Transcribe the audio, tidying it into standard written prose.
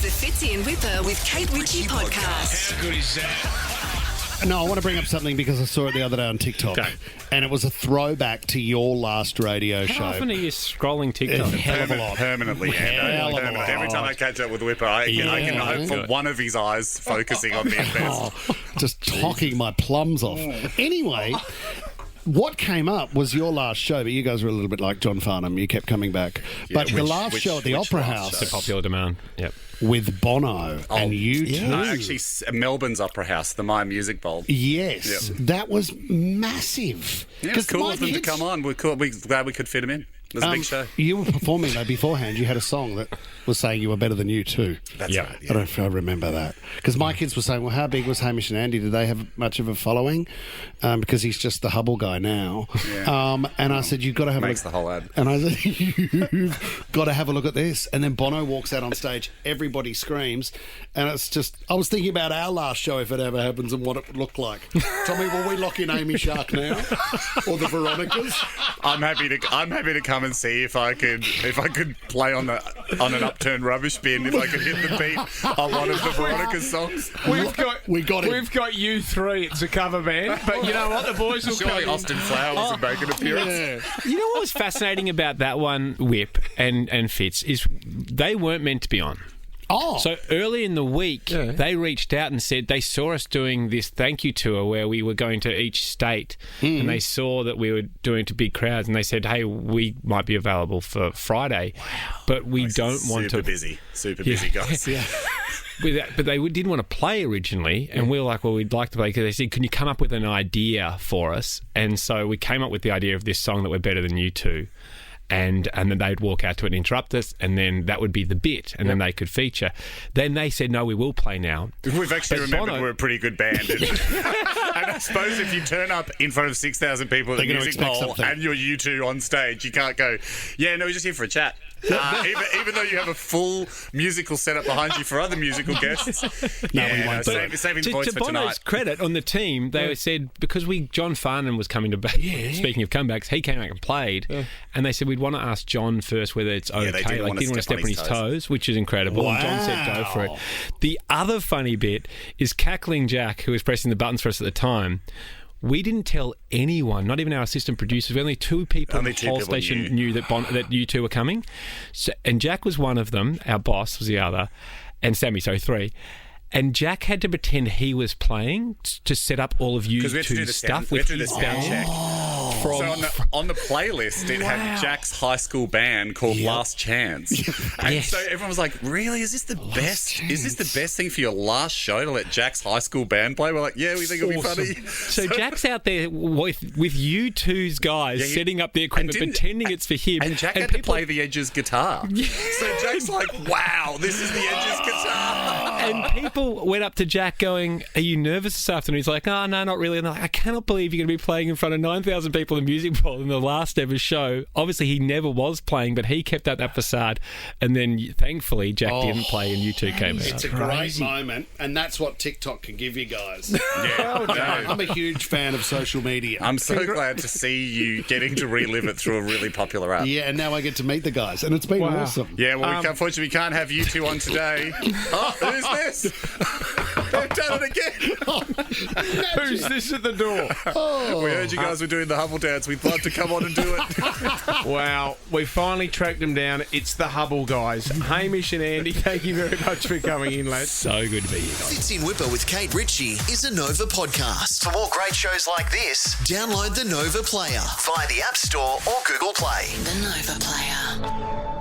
is the Fitzy and Whipper with Kate Ritchie podcast. How good is that? No, I want to bring up something because I saw it the other day on TikTok. Okay. And it was a throwback to your last radio show. How often are you scrolling TikTok? A hell of a lot. Permanently, Hell of a lot. Every time I catch up with Whipper, I can hope for one of his eyes focusing on me at best. Just talking my plums off. Anyway, what came up was your last show, but you guys were a little bit like John Farnham. You kept coming back. But the last show at the Opera House. The popular demand. Yep. With Bono and you too. No, actually, Melbourne's Opera House, the My Music Bowl. Yes, that was massive. Yeah, it was cool of them to come on. We're glad we could fit him in. It was a big show. You were performing though beforehand. You had a song that was saying you were better than you too. That's right. I don't know if I remember that. Because my kids were saying, well, how big was Hamish and Andy? Did they have much of a following? Because he's just the Hubbl guy now. Yeah. And I said, you've got to have a look. Makes the whole ad. And I said, you've got to have a look at this. And then Bono walks out on stage. Everybody screams. And it's just, I was thinking about our last show if it ever happens and what it would look like. Tommy, will we lock in Amy Shark now? Or the Veronicas? I'm happy to come and see if I could play on an upturned rubbish bin, if I could hit the beat on one of the Veronica songs. We've got you three. It's a cover band, but you know what? The boys will Surely come Austin Flowers will make an appearance. Yeah. You know what was fascinating about that one, Whip and Fitz, is they weren't meant to be on. Oh. So early in the week, they reached out and said they saw us doing this thank you tour where we were going to each state and they saw that we were doing it to big crowds and they said, hey, we might be available for Friday, but we don't want to... Super busy guys. Yeah. But they didn't want to play originally, and we were like, well, we'd like to play, because they said, can you come up with an idea for us? And so we came up with the idea of this song that we're better than you two. And then they'd walk out to it and interrupt us, and then that would be the bit, and then they could feature. Then they said, no, we will play now. We've actually remembered we're a pretty good band. And I suppose if you turn up in front of 6,000 people at the music bowl and you're you two on stage, you can't go, yeah, no, we're just here for a chat. Even though you have a full musical setup behind you for other musical guests. Saving the voice to for Bono's tonight. credit, on the team, they said, because John Farnham was coming to back, speaking of comebacks, he came out and played, and they said, we'd want to ask John first whether it's okay. They didn't want to step on his toes, which is incredible. Wow. And John said, go for it. The other funny bit is Cackling Jack, who was pressing the buttons for us at the time. We didn't tell anyone, not even our assistant producers. Only two people in the whole station knew that you two were coming. So, and Jack was one of them. Our boss was the other. And Sammy, so three. And Jack had to pretend he was playing to set up all of you two's stuff. We have to do the sound check. So on the playlist, it had Jack's high school band called Last Chance. And so everyone was like, really? Is this the best? Is this the best thing for your last show to let Jack's high school band play? We're like, yeah, we think it'll be funny. So Jack's out there with you two's guys setting up the equipment, pretending it's for him. And Jack had to play the Edge's guitar. So Jack's like, wow, this is the Edge's guitar. And people went up to Jack going, are you nervous this afternoon? He's like, oh, no, not really. And they're like, I cannot believe you're going to be playing in front of 9,000 people in Music Bowl in the last ever show. Obviously, he never was playing, but he kept up that facade. And then, thankfully, Jack didn't play and you two came out. It's a great moment, and that's what TikTok can give you guys. I'm a huge fan of social media. I'm so glad to see you getting to relive it through a really popular app. Yeah, and now I get to meet the guys, and it's been awesome. Yeah, well, unfortunately, we can't have you two on today. Oh, who's this? They've done it again. Who's this at the door? We heard you guys were doing the Hubbl dance. We'd love to come on and do it. Wow, we finally tracked them down. It's the Hubbl guys. Hamish and Andy, thank you very much for coming in, lads. So good to be here, guys. Fitzy and Whipper with Kate Ritchie is a Nova podcast. For more great shows like this, download the Nova Player via the App Store or Google Play. The Nova Player.